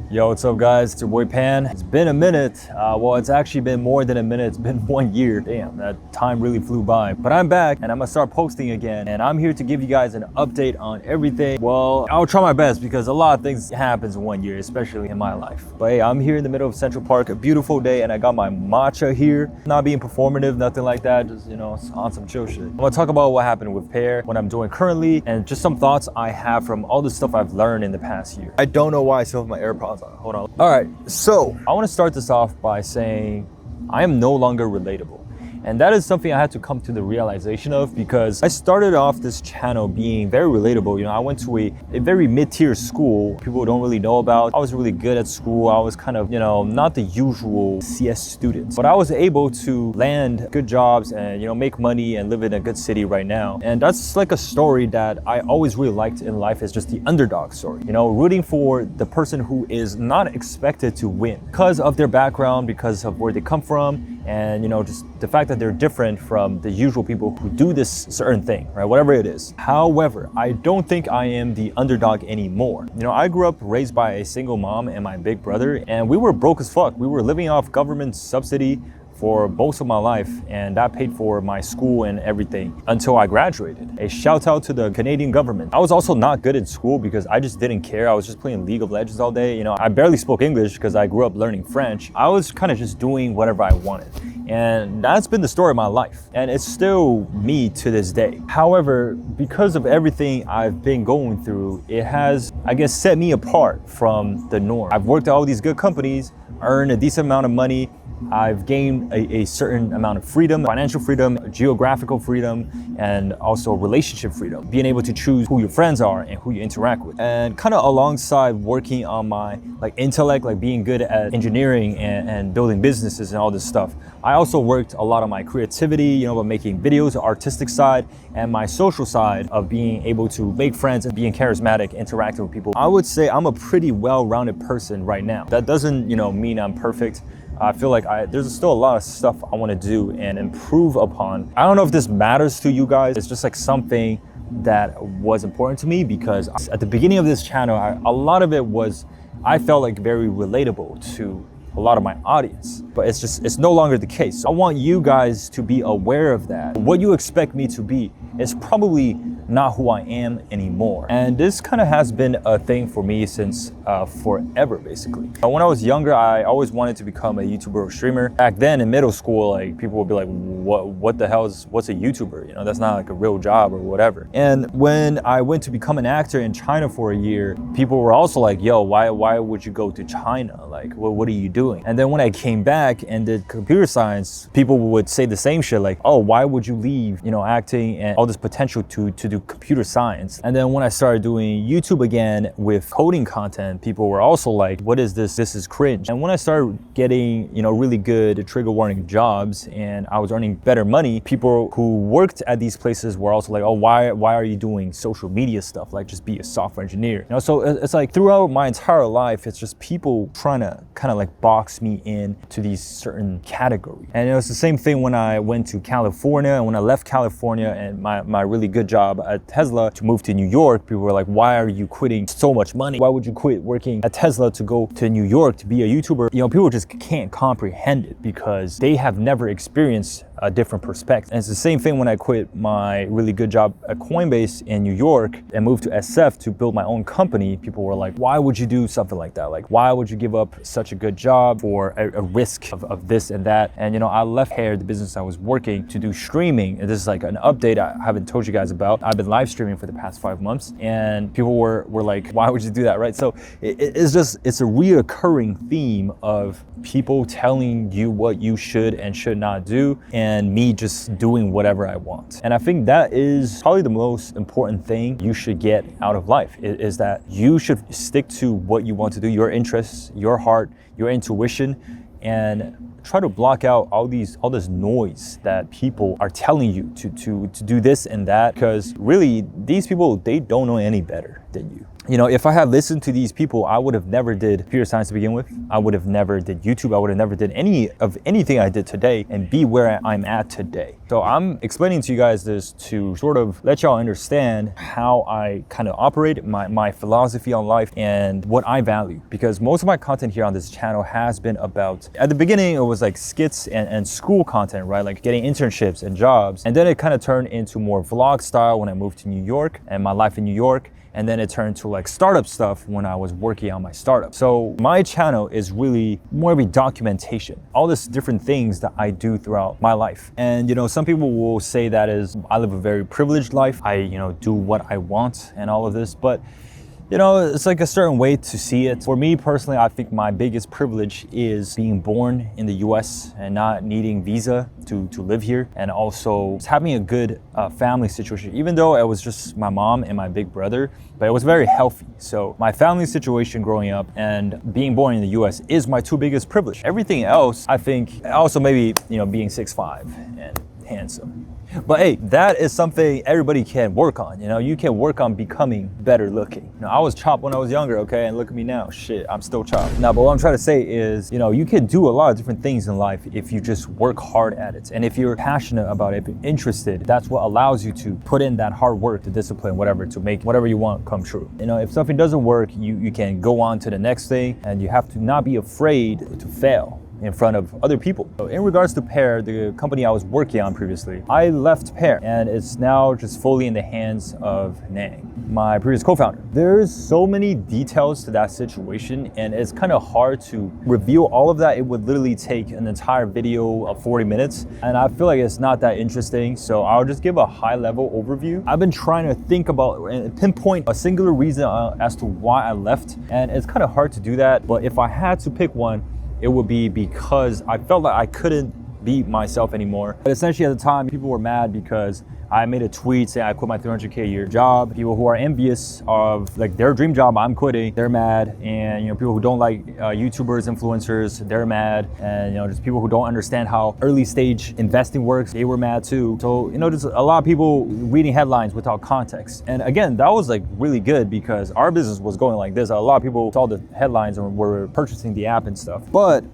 Yo, what's up guys? It's your boy Pan. It's been a minute. Well, it's actually been more than a minute. It's been 1 year. Damn, that time really flew by. But I'm back and I'm gonna start posting again. And I'm here to give you guys an update on everything. Well, I'll try my best because a lot of things happens in 1 year, especially in my life. But hey, I'm here in the middle of Central Park, a beautiful day, and I got my matcha here. Not being performative, nothing like that. Just, you know, on some chill shit. I'm gonna talk about what happened with Pear, what I'm doing currently, and just some thoughts I have from all the stuff I've learned in the past year. I don't know why I still have my AirPods on. Hold on. All right, so I want to start this off by saying I am no longer relatable. And that is something I had to come to the realization of because I started off this channel being very relatable. You know, I went to a very mid-tier school people don't really know about. I was really good at school. I was kind of, you know, not the usual CS student, but I was able to land good jobs and, you know, make money and live in a good city right now. And that's like a story that I always really liked in life, is just the underdog story. You know, rooting for the person who is not expected to win because of their background, because of where they come from, and, you know, just the fact that they're different from the usual people who do this certain thing, right? Whatever it is. However, I don't think I am the underdog anymore. You know, I grew up raised by a single mom and my big brother, and we were broke as fuck. We were living off government subsidy for most of my life, and that paid for my school and everything until I graduated. A shout out to the Canadian government. I was also not good in school because I just didn't care. I was just playing League of Legends all day. You know, I barely spoke English because I grew up learning French. I was kind of just doing whatever I wanted. And that's been the story of my life. And it's still me to this day. However, because of everything I've been going through, it has, I guess, set me apart from the norm. I've worked at all these good companies, earned a decent amount of money. I've gained a certain amount of freedom, financial freedom, geographical freedom, and also relationship freedom. Being able to choose who your friends are and who you interact with. And kind of alongside working on my intellect, like being good at engineering and building businesses and all this stuff, I also worked a lot on my creativity, you know, about making videos, the artistic side, and my social side of being able to make friends and being charismatic, interacting with people. I would say I'm a pretty well-rounded person right now. That doesn't, you know, mean I'm perfect. I feel like there's still a lot of stuff I want to do and improve upon. I don't know if this matters to you guys. It's just like something that was important to me because at the beginning of this channel, a lot of it was, I felt like very relatable to a lot of my audience, but it's no longer the case. So I want you guys to be aware of that. What you expect me to be is probably not who I am anymore. And this kind of has been a thing for me since forever, basically. When I was younger, I always wanted to become a YouTuber or streamer. Back then in middle school, like people would be like, what the hell what's a YouTuber? You know, that's not like a real job or whatever. And when I went to become an actor in China for a year, people were also like, yo, why would you go to China? Like, what are you doing? And then when I came back and did computer science, people would say the same shit, like, oh, why would you leave, you know, acting and all this potential to do computer science? And then when I started doing YouTube again with coding content, people were also like, what is this? This is cringe. And when I started getting, you know, really good trigger warning jobs and I was earning better money, people who worked at these places were also like, oh, why are you doing social media stuff? Like, just be a software engineer. You know, so it's like throughout my entire life, it's just people trying to kind of like box me in to these certain categories. And it was the same thing when I went to California, and when I left California and my really good job at Tesla to move to New York, people were like, why are you quitting so much money? Why would you quit working at Tesla to go to New York to be a YouTuber? You know, people just can't comprehend it because they have never experienced a different perspective. And it's the same thing when I quit my really good job at Coinbase in New York and moved to SF to build my own company. People were like, why would you do something like that? Like, why would you give up such a good job for a risk of this and that? And, you know, I left here, the business I was working, to do streaming. And this is like an update I haven't told you guys about. I've been live streaming for the past 5 months, and people were like, why would you do that, right? So it's a reoccurring theme of people telling you what you should and should not do, and me just doing whatever I want. And I think that is probably the most important thing you should get out of life, is that you should stick to what you want to do, your interests, your heart, your intuition, and try to block out all this noise that people are telling you to do this and that, because really these people, they don't know any better than you. you know, if I had listened to these people, I would have never did computer science to begin with. I would have never did YouTube. I would have never did anything I did today and be where I'm at today. So I'm explaining to you guys this to sort of let y'all understand how I kind of operate, my philosophy on life and what I value. Because most of my content here on this channel has been about, at the beginning, it was like skits and school content, right? Like getting internships and jobs. And then it kind of turned into more vlog style when I moved to New York and my life in New York. And then it turned to like startup stuff when I was working on my startup. So my channel is really more of a documentation, all these different things that I do throughout my life. And you know, some people will say that is, I live a very privileged life. I, you know, do what I want and all of this, but you know, it's like a certain way to see it. For me personally, I think my biggest privilege is being born in the US and not needing visa to live here, and also having a good family situation, even though it was just my mom and my big brother, but it was very healthy. So my family situation growing up and being born in the US is my two biggest privilege. Everything else, I think, also maybe, you know, being 6'5" and handsome. But hey, that is something everybody can work on. You know, you can work on becoming better looking. You know, I was chopped when I was younger, okay? And look at me now, shit, I'm still chopped. Now, but what I'm trying to say is, you know, you can do a lot of different things in life if you just work hard at it. And if you're passionate about it, if you're interested, that's what allows you to put in that hard work, the discipline, whatever, to make whatever you want come true. You know, if something doesn't work, you can go on to the next thing, and you have to not be afraid to fail in front of other people. So in regards to Pear, the company I was working on previously, I left Pear and it's now just fully in the hands of Nang, my previous co-founder. There's so many details to that situation and it's kind of hard to reveal all of that. It would literally take an entire video of 40 minutes and I feel like it's not that interesting. So I'll just give a high level overview. I've been trying to think about and pinpoint a singular reason as to why I left, and it's kind of hard to do that. But if I had to pick one, it would be because I felt like I couldn't be myself anymore. But essentially at the time, people were mad because I made a tweet saying I quit my 300K a year job. People who are envious of like their dream job I'm quitting, they're mad. And you know, people who don't like YouTubers, influencers, they're mad. And you know, just people who don't understand how early stage investing works, they were mad too. So you know, there's a lot of people reading headlines without context. And again, that was like really good because our business was going like this. A lot of people saw the headlines and were purchasing the app and stuff. But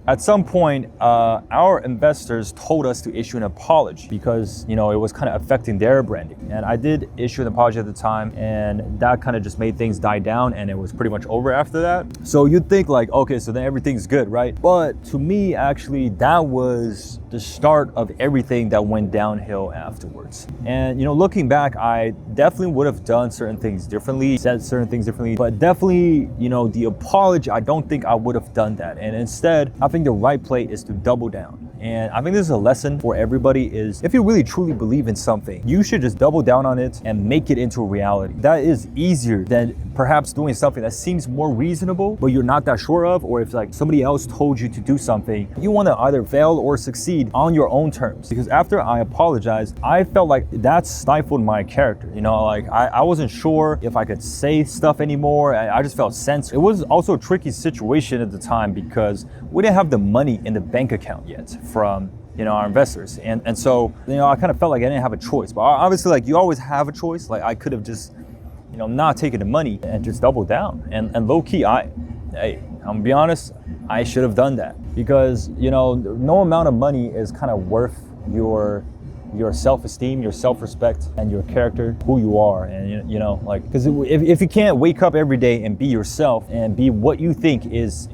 at some point, our investors told us to issue an apology because, you know, it was kind of affecting their branding. And I did issue an apology at the time, and that kind of just made things die down, and it was pretty much over after that. So you'd think like, okay, so then everything's good, right? But to me, actually, that was the start of everything that went downhill afterwards. And, you know, looking back, I definitely would have done certain things differently, said certain things differently, but definitely, you know, the apology, I don't think I would have done that. And instead, I think the right play is to double down. And I think this is a lesson for everybody is if you really truly believe in something, you should just double down on it and make it into a reality. That is easier than perhaps doing something that seems more reasonable, but you're not that sure of, or if like somebody else told you to do something, you want to either fail or succeed on your own terms. Because after I apologized, I felt like that stifled my character. You know, like I wasn't sure if I could say stuff anymore. I just felt censored. It was also a tricky situation at the time because we didn't have the money in the bank account yet from, you know, our investors. And so, you know, I kind of felt like I didn't have a choice. But obviously, like, you always have a choice. Like, I could have just, you know, not taken the money and just doubled down. And low key, I'm gonna be honest, I should have done that. Because, you know, no amount of money is kind of worth your self-esteem, your self-respect, and your character, who you are. And you know, like, because if you can't wake up every day and be yourself and be what you think is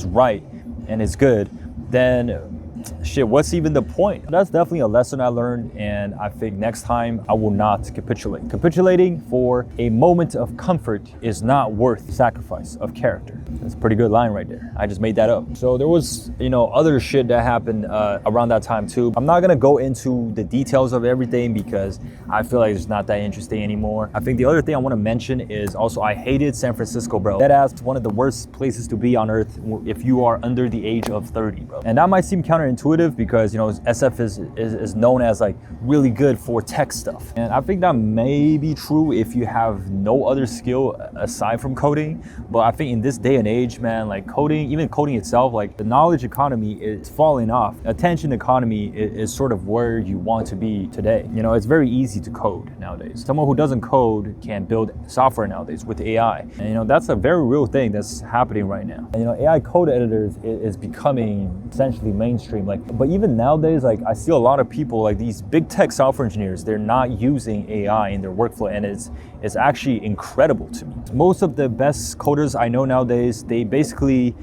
right and is good, then shit, what's even the point? That's definitely a lesson I learned, and I think next time I will not capitulate. Capitulating for a moment of comfort is not worth the sacrifice of character. That's a pretty good line right there. I just made that up. So there was, you know, other shit that happened around that time too. I'm not gonna go into the details of everything because I feel like it's not that interesting anymore. I think the other thing I want to mention is also I hated San Francisco, bro. That ass one of the worst places to be on earth if you are under the age of 30, bro. And that might seem counterintuitive counterintuitive because, you know, SF is known as like really good for tech stuff. And I think that may be true if you have no other skill aside from coding. But I think in this day and age, man, like coding, even coding itself, like the knowledge economy is falling off. Attention economy is sort of where you want to be today. You know, it's very easy to code nowadays. Someone who doesn't code can build software nowadays with AI. And, you know, that's a very real thing that's happening right now. And, you know, AI code editors is becoming essentially mainstream. Like, but even nowadays, like I see a lot of people, like these big tech software engineers, they're not using AI in their workflow, and it's actually incredible to me. Most of the best coders I know nowadays, they basically,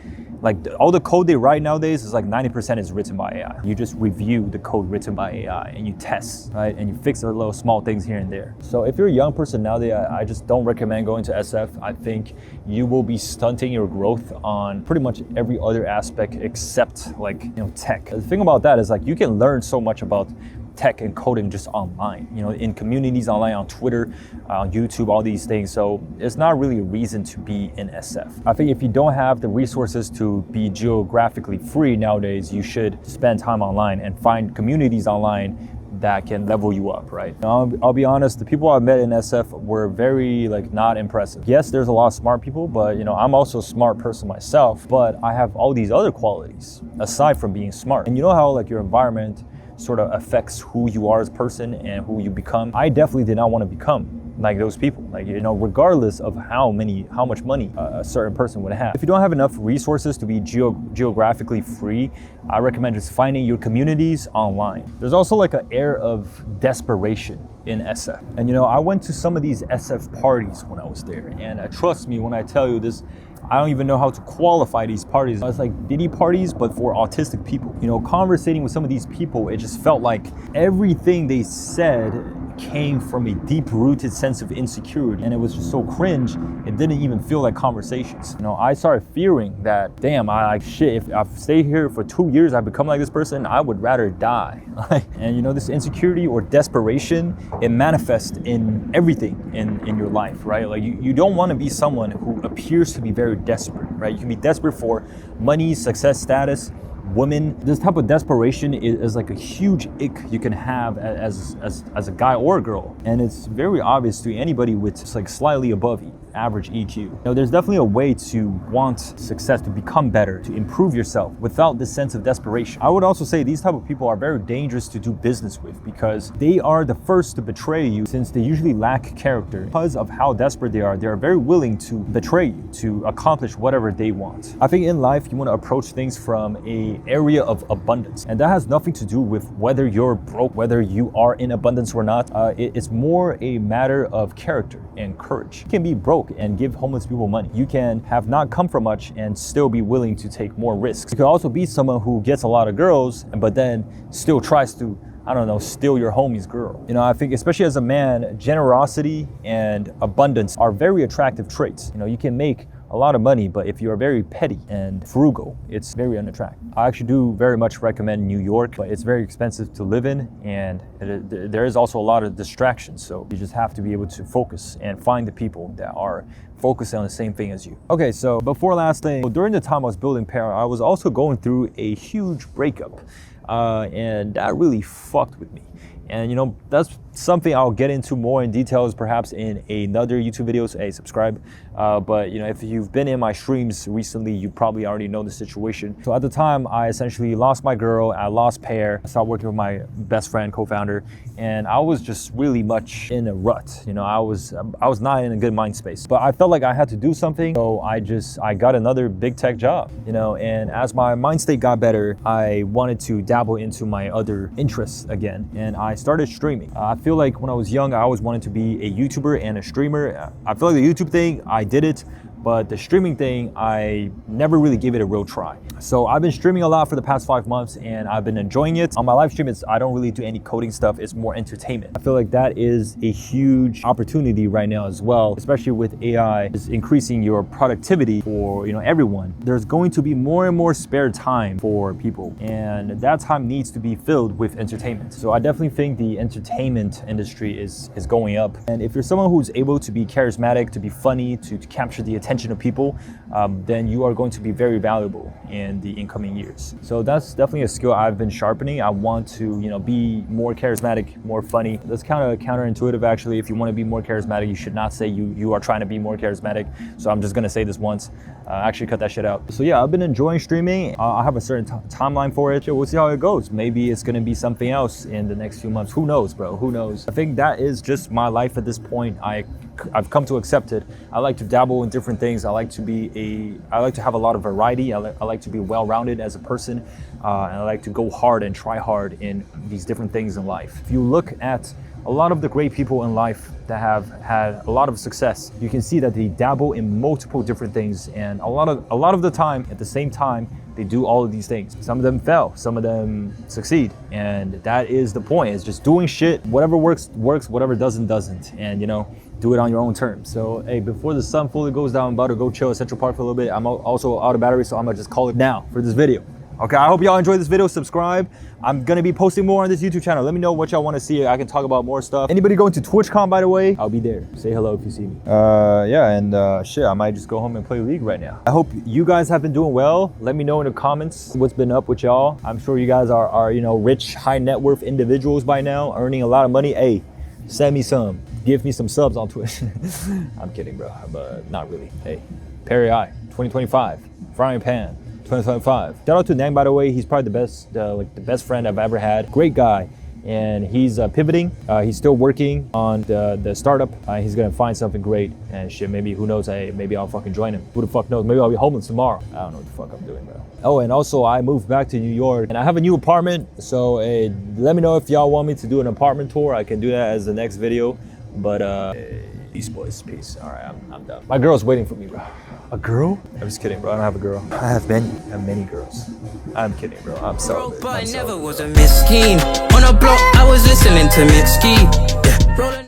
like all the code they write nowadays is like 90% is written by AI. You just review the code written by AI and you test, right? And you fix the little small things here and there. So if you're a young person nowadays, I just don't recommend going to SF. I think you will be stunting your growth on pretty much every other aspect except like, you know, tech. The thing about that is like you can learn so much about tech and coding just online, you know, in communities online, on Twitter, on YouTube, all these things. So it's not really a reason to be in SF. I think if you don't have the resources to be geographically free nowadays, you should spend time online and find communities online that can level you up, right? I'll be honest, the people I've met in SF were very like not impressive. Yes, there's a lot of smart people, but you know, I'm also a smart person myself, but I have all these other qualities aside from being smart. And you know how like your environment sort of affects who you are as a person and who you become. I definitely did not want to become like those people, like, you know, regardless of how much money a certain person would have. If you don't have enough resources to be geographically free, I recommend just finding your communities online. There's also like an air of desperation in SF. And you know, I went to some of these SF parties when I was there, and trust me when I tell you this, I don't even know how to qualify these parties. It's like Diddy parties, but for autistic people. You know, conversating with some of these people, it just felt like everything they said came from a deep-rooted sense of insecurity, and it was just so cringe, it didn't even feel like conversations. You know, I started fearing that, damn, if I stay here for 2 years, I become like this person, I would rather die. And you know, this insecurity or desperation, it manifests in everything in your life, right? Like you don't want to be someone who appears to be very desperate, right? You can be desperate for money, success, status, women. This type of desperation is like a huge ick you can have as a guy or a girl, and it's very obvious to anybody with just like slightly above average EQ. You know, there's definitely a way to want success, to become better, to improve yourself without this sense of desperation. I would also say these type of people are very dangerous to do business with because they are the first to betray you, since they usually lack character. Because of how desperate they are very willing to betray you to accomplish whatever they want. I think in life you want to approach things from a area of abundance, and that has nothing to do with whether you're broke, whether you are in abundance or not. It's more a matter of character and courage. You can be broke and give homeless people money. You can have not come from much and still be willing to take more risks. You can also be someone who gets a lot of girls, but then still tries to, I don't know, steal your homie's girl. You know, I think especially as a man, generosity and abundance are very attractive traits. You know, you can make a lot of money, but if you're very petty and frugal, it's very unattractive. I actually do very much recommend New York, but it's very expensive to live in, and there is also a lot of distractions. So you just have to be able to focus and find the people that are focusing on the same thing as you. Okay, so before last thing, during the time I was building Para, I was also going through a huge breakup, and that really fucked with me. And you know, that's something I'll get into more in details perhaps in another YouTube video, so hey, subscribe. But you know, if you've been in my streams recently, you probably already know the situation. So at the time, I essentially lost my girl, I lost Pear, I started working with my best friend, co-founder, and I was just really much in a rut. You know, I was not in a good mind space, but I felt like I had to do something, so I got another big tech job, you know, and as my mind state got better, I wanted to dabble into my other interests again, and I started streaming. I feel like when I was young, I always wanted to be a YouTuber and a streamer. I feel like the YouTube thing, I did it, but the streaming thing, I never really gave it a real try. So I've been streaming a lot for the past 5 months, and I've been enjoying it. On my live stream, I don't really do any coding stuff. It's more entertainment. I feel like that is a huge opportunity right now as well, especially with AI is increasing your productivity for, you know, everyone. There's going to be more and more spare time for people, and that time needs to be filled with entertainment. So I definitely think the entertainment industry is going up. And if you're someone who's able to be charismatic, to be funny, to capture the attention attention of people, then you are going to be very valuable in the incoming years. So that's definitely a skill I've been sharpening. I want to, you know, be more charismatic, more funny. That's kind of counterintuitive, actually. If you want to be more charismatic, you should not say you are trying to be more charismatic. So I'm just gonna say this once. Actually cut that shit out. So yeah, I've been enjoying streaming. I have a certain timeline for it. We'll see how it goes. Maybe it's gonna be something else in the next few months. Who knows, bro? Who knows? I think that is just my life at this point. I've come to accept it. I like to dabble in different things. I like to have a lot of variety. I like to be well-rounded as a person, and I like to go hard and try hard in these different things in life. If you look at a lot of the great people in life that have had a lot of success, you can see that they dabble in multiple different things, and a lot of the time, at the same time, they do all of these things. Some of them fail, some of them succeed, and that is the point. It's just doing shit. Whatever works, whatever doesn't, and you know, do it on your own terms. So hey, before the sun fully goes down, I'm about to go chill at Central Park for a little bit. I'm also out of battery, so I'm gonna just call it now for this video. Okay, I hope y'all enjoyed this video. Subscribe. I'm gonna be posting more on this YouTube channel. Let me know what y'all want to see. I can talk about more stuff. Anybody going to TwitchCon, by the way, I'll be there. Say hello if you see me. Yeah, and shit, I might just go home and play League right now. I hope you guys have been doing well. Let me know in the comments what's been up with y'all. I'm sure you guys are you know, rich, high net worth individuals by now, earning a lot of money. Hey, send me some. Give me some subs on Twitch. I'm kidding, bro. But not really. Hey, Perry I, 2025, Frying Pan. 2025. Shout out to Nang, by the way. He's probably the best friend I've ever had. Great guy, and he's pivoting. He's still working on the startup. He's gonna find something great, and shit. Maybe, who knows? Maybe I'll fucking join him. Who the fuck knows? Maybe I'll be homeless tomorrow. I don't know what the fuck I'm doing, bro. Oh, and also I moved back to New York, and I have a new apartment. So let me know if y'all want me to do an apartment tour. I can do that as the next video. But peace, boys. Peace. All right, I'm done. My girl's waiting for me, bro. A girl? I'm just kidding, bro. I don't have a girl. I have many girls. I'm kidding, bro. I'm sorry. But I never was a miskin. On a block, I was listening to Mitski. Yeah.